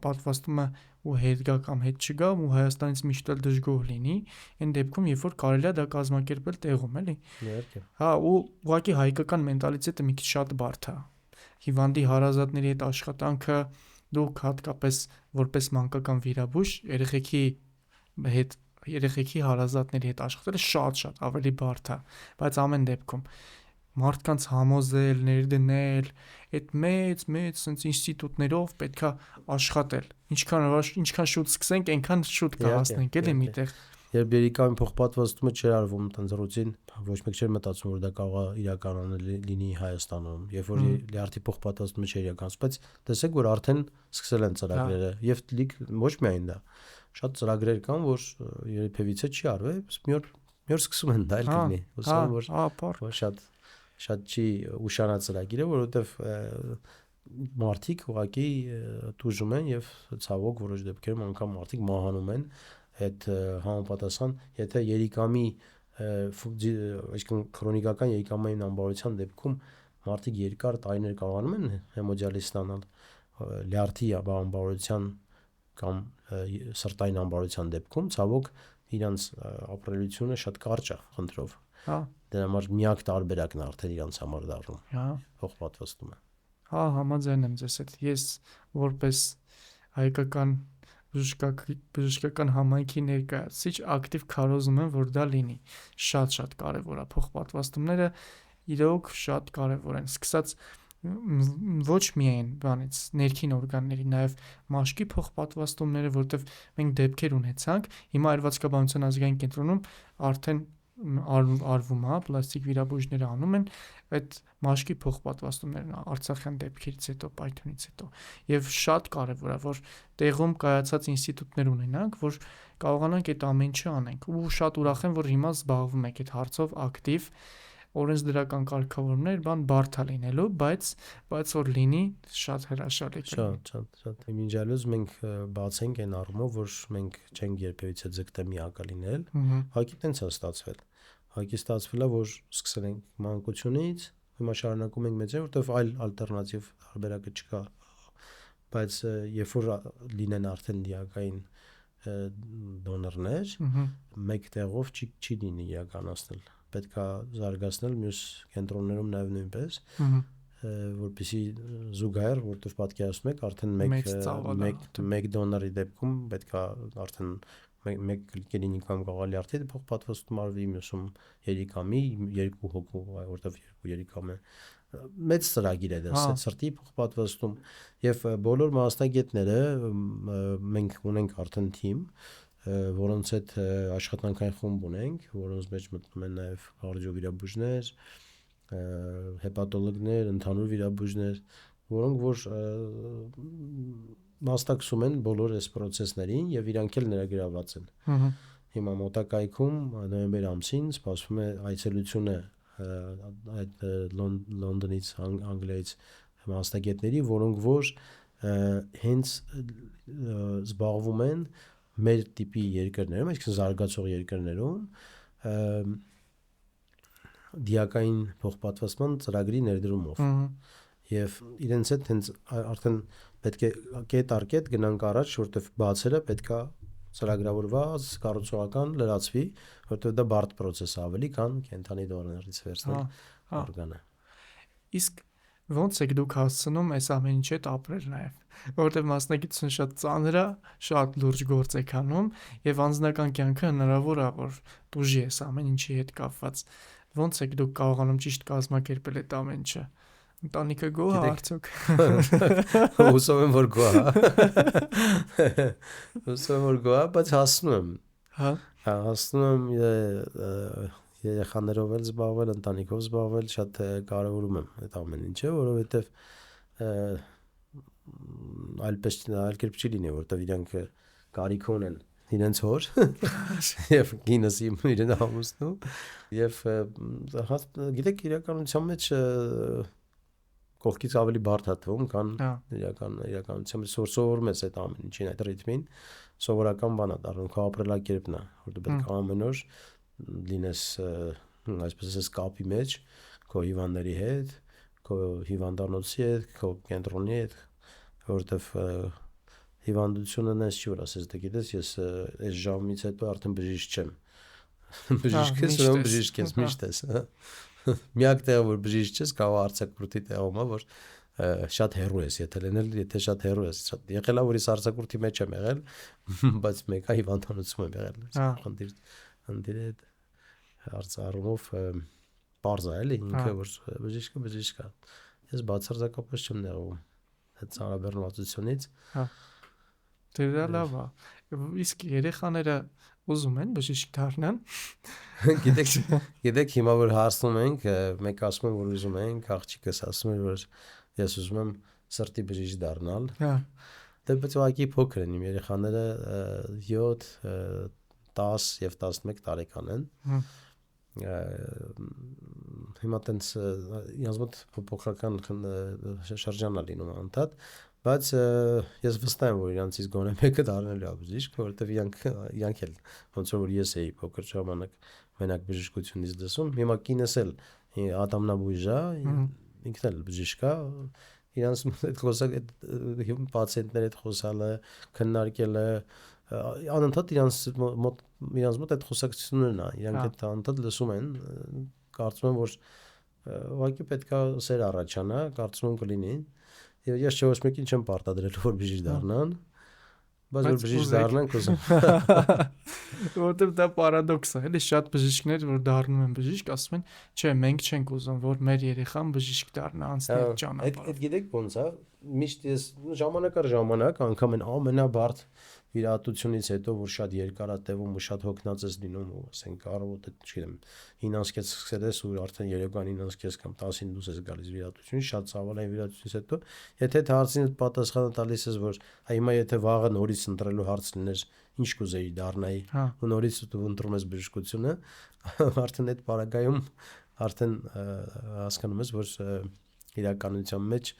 պատվաստումը ու հետ գա կամ հետ չգա ու Հայաստանից միշտ էլ դժգոհ լինի, այն դեպքում երբ որ կարելի է դա կազմակերպել տեղում, էլի։ Իհարկե։ Ու ուղղակի հայկական մենտալիտետը մի քիչ շատ բարդ է։ Հիվանդի հարազատների հետ աշխատանքը դուք հատկապես որպես մանկական վիրաբույժ երեխեքի հարազատների հետ աշխատելը շատ ավելի բարդ է, բայց ամեն դեպքում մարդկանց համոզել, ներդնել, այդ մեծ sense ինստիտուտներով պետքա աշխատել։ Ինչքան շուտ սկսենք, այնքան շուտ կհասնենք էլի միտեղ։ Երբ երիկամի փոխպատվաստումը չէր արվում տենց ռուտին, ոչ մեկ չէր մտածում, որ դա կարող է իրականանալ լինի Հայաստանում, երբ որ լյարդի փոխպատվաստումը չէր իրականացվում, բայց տեսեք, որ արդեն սկսել են ծրագրերը եւ ոչ միայն դա, շատ ծրագրեր կան, որ երբևիցե չի արվել, մի օր սկսում են դա էլ կլինի, որ շատ չի ուշանա ծրագիրը, որովհետեւ մարդիկ ուղղակի տուժում են եւ ցավոք որոշ դեպքերում անգամ մարդիկ մահանում են այդ համապատասխան, եթե երիկամի այսինքն քրոնիկական երիկամային անբարության դեպքում մարդիկ երկար տարիներ կարողանում են հեմոդիալիզ ստանալ, լյարդի անբարության կամ սրտային անբարության դեպքում ցավոք իրանց ապրելությունը շատ կարճ է խնդրով։ Դրա համար միակ տարբերակն է արդեն իրանց համար դառնում փոխպատվաստումը։ Համաձայն եմ ձեզ հետ։ Ես որպես հայկական բժշկական համայնքի ներկայացուցիչ ակտիվ քարոզում եմ, որ դա լինի։ Շատ կարևոր է փոխպատվաստումները, իրոք շատ կարևոր են։ Սկսած ոչ միայն բանից ներքին օրգանների, նաև մաշկի փոխպատվաստումները, որտեղ մենք դեպքեր ունեցանք, հիմա Այրվածքաբանության ազգային կենտրոնում արդեն արվում է, պլաստիկ վիրաբույժները անում են այդ մաշկի փոխպատվաստումներն արցախյան դեպքերից հետո, պայթյունից հետո, եւ շատ կարեւոր է, որ տեղում կայացած ինստիտուտներ ունենանք, որ կարողանանք այդ ամեն ինչը անենք, ու շատ ուրախ եմ, որ հիմա զբաղվում եք այդ հարցով ակտիվ, օրենսդրական կարգավորումներ, բարդ է լինելու, բայց որ լինի, շատ հրաշալի կլինի։ Շատ մինչալուց մենք բացենք այն առումով, որ մենք չենք երբևիցե ձգտել միակա լինել, հակի տենց է ստացվել։ Հակի ստացվել է, որ սկսել ենք մանկությունից, հիմա շարունակում ենք մեծել, որտեվ այլ ալտերնատիվ տարբերակը չկա, բայց երբ որ լինեն արդեն դիակային դոնորներ, մեկ տեղով չի լինի իրականացնել, պետք է զարգացնել մյուս կենտրոններում նաև նույնպես, որպեսզի զուգահեռ, որտեղ պատկերացնում եք, արդեն մեկ դոնորի դեպքում պետք է արդեն մեկ կլինի կամ գաղալի արդեն փոխպատվաստում արվի, մյուսում երիկամի, երկու հոգու, որտեղ երկու երիկամ է, մեծ ծրագիր է դա, սրտի փոխպատվաստում եւ բոլոր մասնագետները մենք ունենք արդեն թիմ, որոնց հետ աշխատանքային խումբ ունենք, որոնց մեջ մտնում են նաև կարդիովիրաբույժներ, հեպատոլոգներ, ընդհանուր վիրաբույժներ, որոնք որ մասնակցում են բոլոր այս process-ներին եւ իրանք էլ ներգրավված են։ Հիմա մոտակայքում նոյեմբեր ամսին սպասվում է այցելությունը այդ Լոնդոնից, Անգլիայից մասնագետների, որոնք որ հենց զբաղվում են մեր տիպի երկրներում, այսինքն զարգացող երկրներում դիակային փոխպատվաստման ծրագրի ներդրումով եւ իրենց հետ հենց արդեն պետք է կետ առ կետ գնանք առաջ, որտեվ բացերը պետքա ծրագրավորված, կառուցողական լրացվի, որտեվ դա բարդ process է ավելի, քան կենթանի դոնորից վերցնել օրգանը։ Իսկ ո՞նց եք դուք հասցնում այս ամեն ինչի հետ ապրել նաև, որտեվ մասնագիտությունը շատ ծանր է, շատ լուրջ գործ եք անում եւ անձնական կյանքը հնարավոր է որ տուժի այս ամեն ինչի հետ կապված։ Ո՞նց եք դուք կարողանում ճիշտ կազմակերպել այդ ամեն ինչը։ Ընտանիքը գոհ է արդյոք։ Հուսով եմ որ գոհ է։ Հուսով եմ որ գոհ է, բայց հասնում եմ։ Հասնում եմ երեխաներով էլ զբաղվել, ընտանիքով զբաղվել, շատ կարևորում եմ այդ ամեն ինչը, որովհետև այլ կերպ չի լինի, որովհետև իրանք կարիք ունեն իրենց հոր եւ գինս իրեն ամուսնու եւ գիտեք իրականության մեջ կողքից ավելի բարդ է թվում, քան իրականության մեջ սովորում ես այդ ամեն ինչին, այդ ռիթմին, սովորական բան է դառնում, քո ապրելակերպն է, որտեղ պետք է ամեն օր լինես այսպես ասած կապի մեջ քո հիվանդների հետ, քո հիվանդանոցի հետ, քո կենտրոնի հետ, որովհետև հիվանդությունը նես չի որ ասես դե գիտես ես այս ժամից հետո արդեն բժիշկ չեմ։ Բժիշկ ես, ուրեմն բժիշկ ես, միշտ ես, հա։ Միակ տեղը որ բժիշկ ես, կարող արձակուրդի տեղում է, որ շատ հեռու ես, եթե շատ հեռու ես, շատ եղել է որ ես արձակուրդի մեջ եմ եղել, բայց մեկը հիվանդանոցում եմ եղել։ Խնդիրը այդ հարցառումով պարզ է էլի ինքը որ բժիշկը։ Ես բացարձակապես չեմ նեղվում այդ ծանրաբեռնվածությունից։ Հա։ Դե լավ է։ Իսկ երեխաները ուզում են բժիշկ դառնան։ Գիտեք հիմա որ հարցնում ենք, մեկը ասում է որ ուզում ենք, աղջիկս ասում է որ ես ուզում եմ սրտի բժիշկ դառնալ։ Հա։ Դե բայց ուղղակի փոքր են իմ երեխաները 7, 10 եւ 11 տարեկան են։ Հիմա տենց ինձ մոտ փոփոխական շրջան է լինում անդադ, բայց ես վստահ եմ որ իրանցից գոնե մեկը դառնալու է բժիշկ, որովհետեւ իրանք էլ ոնց որ ես էի փոքր ժամանակ մենակ բժշկությունից դասում, հիմա կինս էլ ատամնաբույժ է, ինքն էլ բժիշկ է, իրանց այդ խոսակ այդ պացիենտների հետ խոսալը, քննարկելը անընդհատ իրանց մոտ այդ խոսակցություններն է, իրանք այդ անընդհատ լսում են, կարծում եմ որ ուղղակի պետքա սեր առաջանա, կարծում եմ կլինի։ Եվ ես ոչ մեկին չեմ պարտադրել որ բժիշկ դառնան, բայց որ բժիշկ դառնան կուզեմ։ Որտեւ դա պարադոքս է, էլի շատ բժիշկներ որ դառնում են բժիշկ, ասում են, չէ, մենք չենք ուզում որ մեր երեխան բժիշկ դառնա, անցնի ճանապարհ։ Այդ գիտեք ոնց է, միշտ ես ժամանակ առ ժամանակ անգամ են ամենաբարդ վիրահատությունից հետո որ շատ երկար է տևում ու շատ հոգնած ես լինում ու ասենք առավոտը չգիտեմ 9-ից սկսել ես ու արդեն երեկոյան 9-ից կամ 10-ին դուրս ես գալիս վիրահատությունից, շատ ցավալի վիրահատությունից հետո եթե այդ հարցին պատասխանը տալիս ես որ հիմա եթե վաղը նորից ընտրելու հարց լիներ ինչ կուզեի դառնայի ու նորից դու ընտրում ես բժշկությունը արդեն այդ պարագայում արդեն հասկանում ես որ իրականության մեջ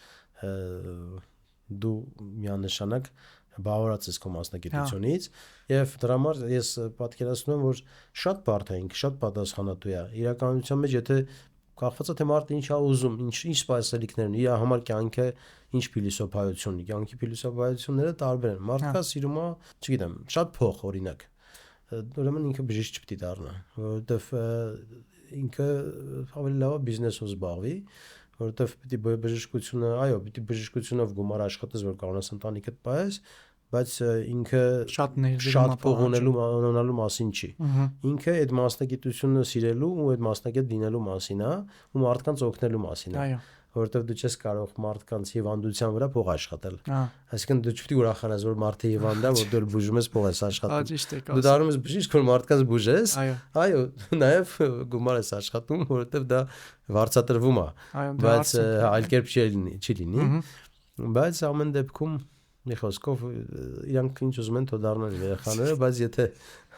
դու միանշանակ բավարարած ես քո մասնագիտությունից եւ դրա համար ես պատկերացնում եմ որ շատ բարդ է ինքը շատ պատասխանատու է իրականության մեջ եթե կախված է թե մարդը ինչ է ուզում ինչ սպասելիքներ ունի իր համար կյանքը ինչ փիլիսոփայություն ունի կյանքի փիլիսոփայությունները տարբեր են մարդկա սիրում է չգիտեմ շատ փող օրինակ ուրեմն ինքը բժիշկ չպետք է դառնա որովհետեւ ինքը ավելի լավ է բիզնեսով զբաղվի որովհետև պիտի բժշկությունը, այո, պիտի բժշկությունով գումար աշխատես, որ կարողանաս ընտանիքդ պահես, բայց ինքը շատ փող ունենալու մասին չի։ Ինքը այդ մասնագիտությունը սիրելու ու այդ մասնագետ լինելու մասին է, ու մարդկանց օգնելու մասին է։ Որովհետև դու չես կարող մարդկանց հիվանդության վրա փող աշխատել։ Այսինքն դու չպետք է ուրախանաս, որ մարդը հիվանդ է, որ դու բուժում ես փող ես աշխատում։ Դու դառնում ես բժիշկ, որ մարդկանց բուժես։ Այո, նաև գումար ես աշխատում, որովհետև դա վարձատրվում է։ Բայց այլ կերպ չի լինի։ Բայց ամեն դեպքում մի խոսքով իրանք ինչ ուզում են թող դառնան երեխաները, բայց եթե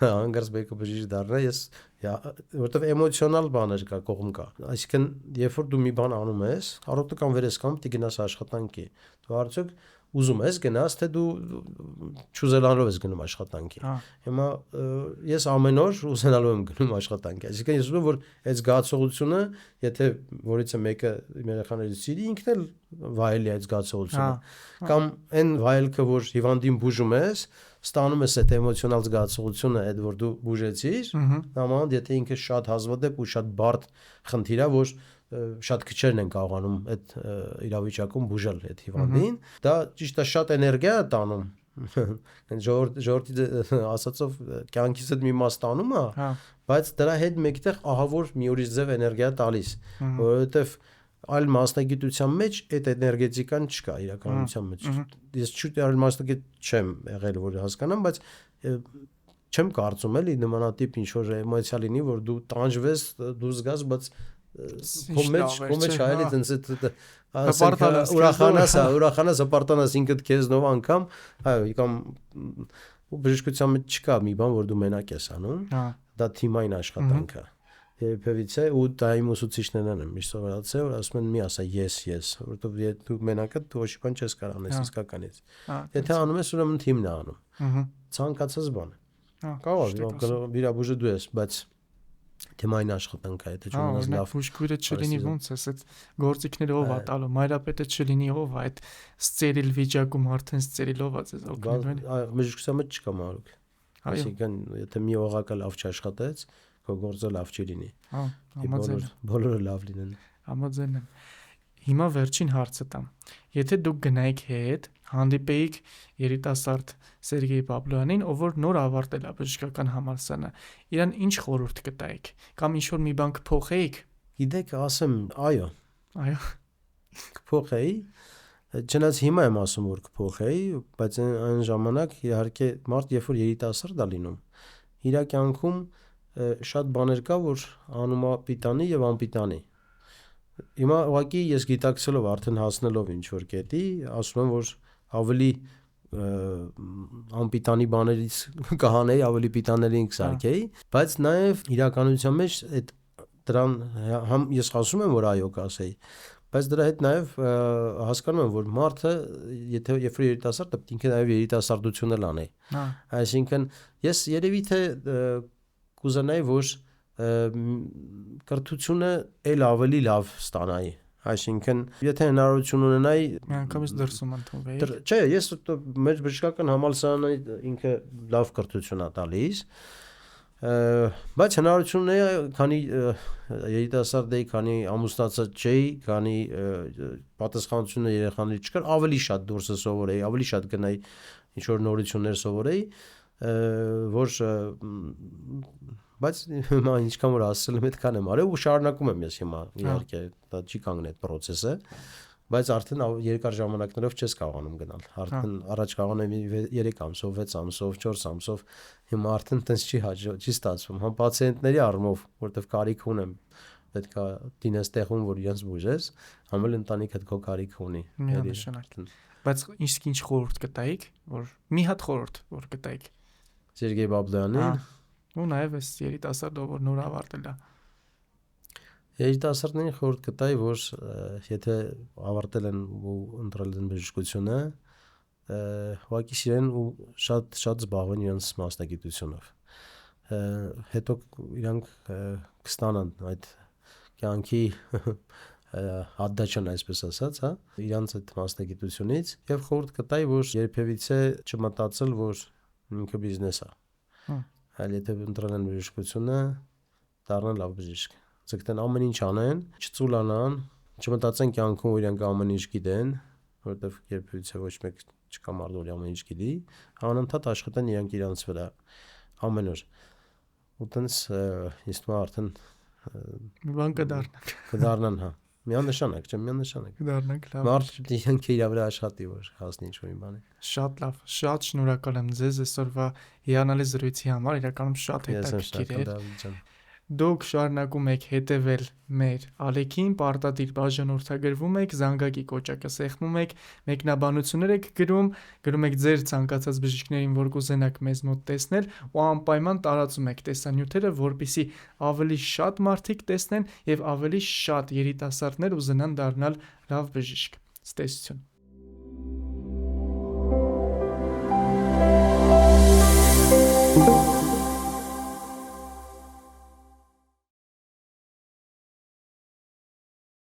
հանգարց մեկը բժիշկ դառնա, ես որովհետև էմոցիոնալ բաներ կա կողմ կա։ Այսինքն, երբ որ դու մի բան անում ես, առօրյա կամ վերես կամ պիտի գնաս աշխատանքի, դու արդյոք ուզում ես գնաս, թե դու չուզելանալով ես գնում աշխատանքի։ Հիմա ես ամեն օր ուզենալով եմ գնում աշխատանքի։ Այսինքն ես ուզում եմ որ այդ զգացողությունը, եթե որից է մեկը իմ երեխաներից սիրի, ինքն էլ վայելի այդ զգացողությունը։ Կամ այն վայելքը, որ հիվանդին բուժում ես, ստանում ես այդ էմոցիոնալ զգացողությունը, այդ որ դու բուժեցիր, նմանդ եթե ինքը շատ հազվադեպ ու շատ բարդ խնդիր է, որ շատ քչերն են կարողանում այդ իրավիճակում բուժել այդ հիվանդին, դա ճիշտ է շատ էներգիա է տանում։ Ժողովրդի ասածով կյանքից այդ մի մաս տանում է, բայց դրա հետ մեկտեղ ահավոր մի ուրիշ ձև էներգիա տալիս, որովհետև այլ մասնագիտության մեջ այդ էներգետիկան չկա իրականության մեջ։ Ես այլ մասնագետ չեմ եղել որ հասկանամ, բայց չեմ կարծում էլի նմանատիպ ինչ որ էմոցիա լինի, որ դու տանջվես, դու զգաս, բայց կոմեջ հայելի տենց ուրախանաս ապարտանաս ինքդ քեզնով անգամ, այո, կամ բժշկության մեջ չկա մի բան, որ դու մենակ ես անում, դա թիմային աշխատանք է։ Երբևիցե ու դա իմ ուսուցիչներն են միշտ սովորացել, որ ասում են մի ասա ես, որովհետև դու մենակը դու ոչ բան չես կարող անես իսկականից։ Եթե անում ես, ուրեմն թիմն է անում։ Ցանկացած բան։ Կարող է վիրաբույժը դու ես, բայց թեմային աշխատանք է, եթե Հա, չունենաս օրինակ լավ բուժքույրը չլինի արհեստի ոնց էս այդ գործիքները ով է տալու, մայրապետը չլինի ով է այդ ստերիլ վիճակում արդեն ստերիլով է ձեզ օգնելու էլի։ բժշկության մեջ չկա մարուկ։ Այո, Այսինքն, եթե մի օղակը լավ չաշխատեց, քո գործը լավ չի լինի։ հա, համաձայն եմ, Բոլորը լավ լինեն։ համաձայն եմ։ Հիմա վերջին հարցը տամ։ Եթե դուք գնայիք հետ, հանդիպեիք երիտասարդ Սերգեյ Պաբլոյանին, ով որ նոր ավարտել է բժշկական համալսարանը, իրան ինչ խորհուրդ կտայիք, կամ ինչ որ մի բան կփոխեիք։ Գիտեք, ասեմ, այո, Այո, կփոխեի, չնայած հիմա եմ ասում, որ կփոխեի, բայց այն ժամանակ իհարկե մարդ երբ որ երիտասարդ է լինում, իր կյանքում շատ բաներ կա, որ անում է պիտանի եւ անպիտանի։ Հիմա ուղղակի ես գիտակցելով արդեն հասնելով ինչ որ կետի, ասում եմ, որ ավելի անպիտանի բաներից կհանեի, ավելի պիտաներին կսարքեի, բայց նաև իրականության մեջ այդ դրան համ ես ասում եմ, որ այո կասեի, բայց դրա հետ նաև հասկանում եմ, որ մարդը եթե երբ որ երիտասարդ է, ինքը նաև երիտասարդություն էլ անե։ հա, Այսինքն ես երևի թե կուզենայի, որ կրթությունը էլ ավելի լավ ստանայի։ Այսինքն, եթե հնարավորություն ունենայի, միանգամից դրսում ընդունվեի։ չէ, ես մեր բժշկական համալսարանը ինքը լավ կրթություն է տալիս, բայց հնարավորություն ունեի, քանի երիտասարդ էի, քանի ամուսնացած չէի, քանի պատասխանատվությունը երեխաների չկար, ավելի շատ դուրսը սովորեի, ավելի շատ գնայի ինչ որ նորություններ սովորեի, որ բայց հիմա ինչքան որ ասել եմ, այդքան եմ արել ու շարունակում եմ ես հիմա, իհարկե, դա չի կանգնի այդ process-ը, բայց արդեն երկար ժամանակներով չես կարողանում գնալ։ Արդեն առաջ կարողանում եմ 3 ամսով, 6 ամսով, 4 ամսով, հիմա արդեն տենց չի ստացվում։ Համ պացիենտների առումով, որտեվ կարիք ունեմ, պետք է դինես տեղում, որ իրենց բուժես, համ էլ ընտանիքդ քո կարիք ունի։ Միանշանակ։ Բայց ինչ խորհուրդ կտայիք, որ մի հատ խորհուրդ որ կտայիք Սերգեյ Պաբլոյանին ու նաև էս երիտասարդը որ նոր ավարտել է։ Երիտասարդներին խորհուրդ կտայի, որ եթե ավարտել են ու ընտրել են բժշկությունը, ուղղակի սիրեն ու շատ զբաղվեն իրենց մասնագիտությունով։ Հետո իրանք կստանան այդ կյանքի հատդաչան, այսպես ասած, հա, իրանց այդ մասնագիտությունից եւ խորհուրդ կտայի, որ երբևիցե չմտածել, որ ինքը բիզնես է։ Այլ եթե ընտրել են բժշկությունը, դառնան լավ բժիշկ։ Ձգտեն ամեն ինչ անեն, չծուլանան, չմտածեն կյանքում որ իրանք ամեն ինչ գիտեն, որովհետև երբևիցե ոչ մեկ չկա մարդ որ ամեն ինչ գիտի, անընդհատ աշխատեն իրանք իրանց վրա ամեն օր։ Ու տենց ինձ թվում է արդեն մի բան կդառնան, հա։ Միանշանակ, չէ, միանշանակ։ Կդառնանք լավ։ Մարդ ինքը իր վրա աշխատի, որ հասնի ինչ-որ մի բանի։ Շատ լավ, շատ շնորհակալ եմ ձեզ այսօրվա հիանալի զրույցի համար, իրականում շատ հետաքրքիր էր։ Դուք շարունակում եք հետևել մեր ալեքին, պարտադիր բաժանորդագրվում եք, զանգակի կոճակը սեղմում եք, մեկնաբանություններ եք գրում եք ձեր ցանկացած բժիշկներին, որ կուզենաք մեզ մոտ տեսնել ու անպայման տարածում եք տեսանյութերը, որպեսզի ավելի շատ մարդիկ տեսնեն եւ ավելի շատ երիտասարդներ ուզենան դառնալ լավ բժիշկ։ Ցտեսություն։